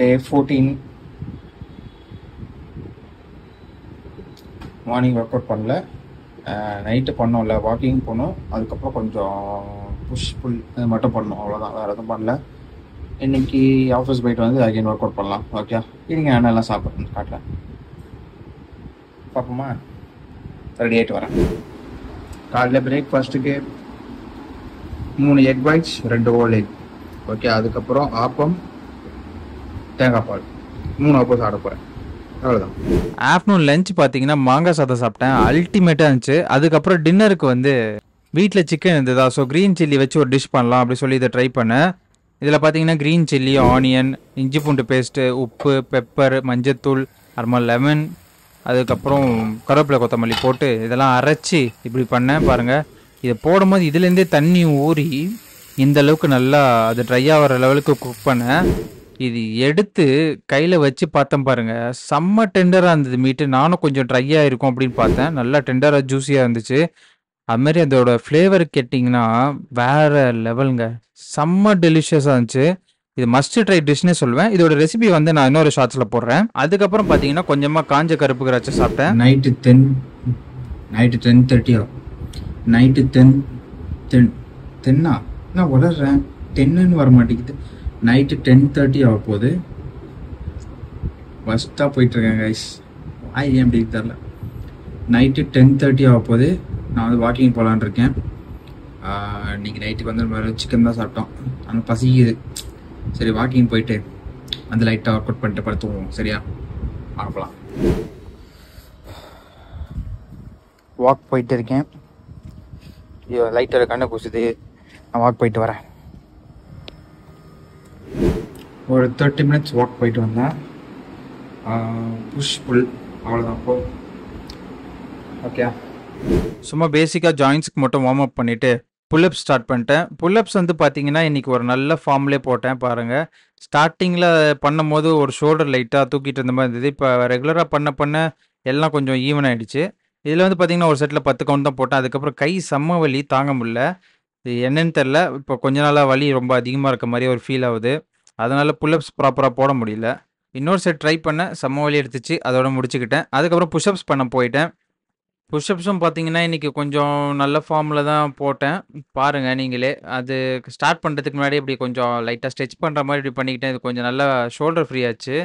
டே 14 morning work out பண்ணல, night பண்ணோம்ல, walking போனோம், அதுக்கப்புறம் கொஞ்சம் புஷ் புல் இது மட்டும் பண்ணோம், அவ்வளோதான், வேறு எதுவும் பண்ணல. இன்னைக்கு ஆஃபீஸ் போயிட்டு வந்து அகைன் ஒர்க் அவுட் பண்ணலாம். ஓகே, இருங்க என்னெல்லாம் சாப்பிட்றேன்னு காட்டுறேன், பார்ப்போமா? ரெடி ஆகிட்டு வரேன். காலைல பிரேக்ஃபாஸ்ட்டுக்கு 3 egg whites 2 whole egg. Okay, அதுக்கப்புறம் ஆப்பம், தேங்காய் பால், 3 ஆப்பம் சாப்பிட போகிறேன், அவ்வளோதான். ஆஃப்டர்நூன் லஞ்ச் பார்த்தீங்கன்னா மாங்காய் சாதம் சாப்பிட்டேன், அல்டிமேட்டாக இருந்துச்சு. அதுக்கப்புறம் டின்னருக்கு வந்து வீட்டில் சிக்கன் இருந்ததா, ஸோ க்ரீன் சில்லி வச்சு ஒரு டிஷ் பண்ணலாம் அப்படி சொல்லி இதை ட்ரை பண்ணேன். இதில் பார்த்தீங்கன்னா க்ரீன் சில்லி, ஆனியன், இஞ்சி பூண்டு பேஸ்ட்டு, உப்பு, பெப்பர், மஞ்சத்தூள், அப்புறமா லெமன், அதுக்கப்புறம் கருவேப்பிலை கொத்தமல்லி போட்டு இதெல்லாம் அரைச்சி இப்படி பண்ணேன் பாருங்கள். இதை போடும்போது இதுலேருந்தே தண்ணி ஊறி இந்த அளவுக்கு நல்லா அது ட்ரை ஆகிற லெவலுக்கு குக் பண்ணேன். இது எடுத்து கையில் வச்சு பார்த்தேன் பாருங்கள், செம்ம டெண்டராக இருந்தது மீட்டு. நானும் கொஞ்சம் ட்ரையாக இருக்கும் அப்படின்னு பார்த்தேன், நல்லா டெண்டராக ஜூஸியாக இருந்துச்சு. அதுமாரி அதோட ஃப்ளேவர் கேட்டிங்கன்னா வேறு லெவலுங்க, செம்ம டெலிஷியஸாக இருந்துச்சு. இது மஸ்ட் ட்ரை டிஷ்னே சொல்லுவேன். இதோட ரெசிபி வந்து நான் இன்னொரு ஷார்ட்ஸில் போடுறேன். அதுக்கப்புறம் பார்த்தீங்கன்னா கொஞ்சமாக காஞ்ச கருப்பு திராட்சை சாப்பிட்டேன். நைட்டு 10:30 ஆகும். நைட்டு 10 நான் வளர்றேன், 10ன்னு வர மாட்டேங்குது. நைட்டு 10:30 ஆக போகுது. ஃபஸ்ட்டாக போயிட்டுருக்கேன் கைஸ், ஏன் எப்படி தெரில. நைட்டு 10:30 ஆக போகுது. நான் வந்து வாக்கிங் போகலான் இருக்கேன். இன்றைக்கி நைட்டுக்கு வந்து சிக்கன் தான் சாப்பிட்டோம், ஆனால் பசிக்குது. சரி, வாக்கிங் போயிட்டு அந்த லைட்டாக ஒர்க் அவுட் பண்ணிட்டு படுத்துவோம், சரியா? பார்க்கலாம். வாக் போயிட்டு இருக்கேன், லைட்டாக கண்ணை கூசுது. நான் வாக் போயிட்டு வரேன். ஒரு 30 மினிட்ஸ் வாக் போயிட்டு வந்தேன். புஷ் புல் அவ்வளோதான். போ ஓகே. சும்மா பேசிக்காக ஜாயின்ஸுக்கு மட்டும் வார்ம் அப் பண்ணிவிட்டு புல்லப்ஸ் ஸ்டார்ட் பண்ணிட்டேன். புல்லப்ஸ் வந்து பார்த்தீங்கன்னா இன்றைக்கி ஒரு நல்ல ஃபார்ம்லேயே போட்டேன் பாருங்கள். ஸ்டார்டிங்கில் பண்ணும் போது ஒரு ஷோல்டர் லைட்டாக தூக்கிட்டு இருந்த மாதிரி இருந்தது. இப்போ ரெகுலராக பண்ண எல்லாம் கொஞ்சம் ஈவன் ஆகிடுச்சு. இதில் வந்து பார்த்திங்கன்னா ஒரு செட்டில் 10 கவுண்ட் தான் போட்டேன். அதுக்கப்புறம் கை செம்ம வலி தாங்க முடியல, இது என்னன்னு தெரில. இப்போ கொஞ்ச நாளாக வலி ரொம்ப அதிகமாக இருக்க மாதிரி ஒரு ஃபீல் ஆகுது, அதனால் புல்லப்ஸ் ப்ராப்பராக போட முடியல. இன்னொரு செட் ட்ரை பண்ணேன், செம்ம வலி எடுத்துச்சு, அதோட முடிச்சுக்கிட்டேன். அதுக்கப்புறம் புஷ்அப்ஸ் பண்ண போயிட்டேன். புஷ்அப்ஸும் பார்த்தீங்கன்னா இன்றைக்கி கொஞ்சம் நல்ல ஃபார்மில் தான் போட்டேன், பாருங்கள் நீங்களே. அது ஸ்டார்ட் பண்ணுறதுக்கு முன்னாடி இப்படி கொஞ்சம் லைட்டாக ஸ்ட்ரெச் பண்ணுற மாதிரி இப்படி பண்ணிக்கிட்டேன். இது கொஞ்சம் நல்லா ஷோல்டர் ஃப்ரீ ஆச்சு.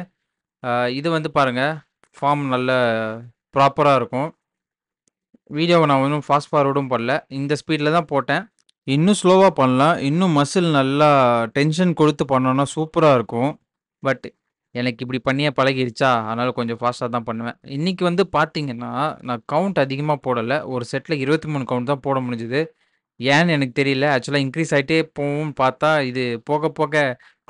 இது வந்து பாருங்கள் ஃபார்ம் நல்ல ப்ராப்பராக இருக்கும். வீடியோவை நான் இன்னும் ஃபாஸ்ட் ஃபார்வர்டும் பண்ணல, இந்த ஸ்பீடில் தான் போட்டேன். இன்னும் ஸ்லோவாக பண்ணலாம், இன்னும் மசில் நல்லா டென்ஷன் கொடுத்து பண்ணோன்னா சூப்பராக இருக்கும். பட் எனக்கு இப்படி பண்ணியே பழகிருச்சா, அதனால் கொஞ்சம் ஃபாஸ்ட்டாக தான் பண்ணுவேன். இன்றைக்கி வந்து பார்த்தீங்கன்னா நான் கவுண்ட் அதிகமாக போடலை, ஒரு செட்டில் 23 கவுண்ட் தான் போட முடிஞ்சுது. ஏன்னு எனக்கு தெரியல. ஆக்சுவலாக இன்க்ரீஸ் ஆகிட்டே போகும்னு பார்த்தா இது போக போக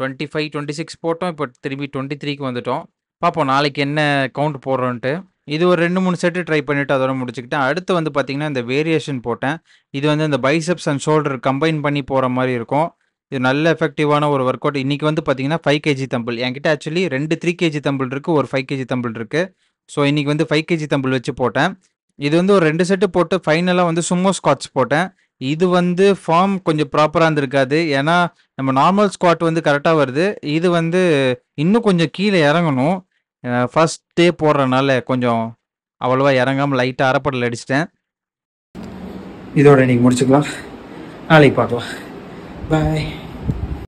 25, 26 போட்டோம், இப்போ திரும்பி 23க்கு வந்துட்டோம். பார்ப்போம் நாளைக்கு என்ன கவுண்ட் போடுறோன்ட்டு. இது ஒரு 2-3 செட்டு ட்ரை பண்ணிவிட்டு அதோட முடிச்சுக்கிட்டேன். அடுத்து வந்து பார்த்திங்கன்னா இந்த வேரியேஷன் போட்டேன். இது வந்து இந்த பைசெப்ஸ் அண்ட் ஷோல்டர் கம்பைன் பண்ணி போகிற மாதிரி இருக்கும். இது நல்ல எஃபெக்டிவான ஒரு ஒர்க் அவுட். இன்றைக்கி வந்து பார்த்திங்கன்னா 5 kg தம்பிள். என்கிட்ட ஆக்சுவலி 2 3 kg தம்பிள் இருக்குது, ஒரு 5 kg தம்பிள் இருக்குது. ஸோ இன்றைக்கி வந்து 5 kg தம்பிள் வச்சு போட்டேன். இது வந்து ஒரு 2 செட்டு போட்டு ஃபைனலாக வந்து சும்மோ ஸ்குவாட்ஸ் போட்டேன். இது வந்து ஃபார்ம் கொஞ்சம் ப்ராப்பராக இருந்திருக்காது, ஏன்னா நம்ம நார்மல் ஸ்குவாட் வந்து கரெக்டாக வருது, இது வந்து இன்னும் கொஞ்சம் கீழே இறங்கணும். ஃபர்ஸ்ட் டே போடுறதுனால கொஞ்சம் அவ்வளோவா இறங்காமல் லைட்டாக அரைப்படல் அடிச்சிட்டேன். இதோட இன்றைக்கி முடிச்சுக்கலாம், நாளைக்கு பார்க்கலாம், பாய்.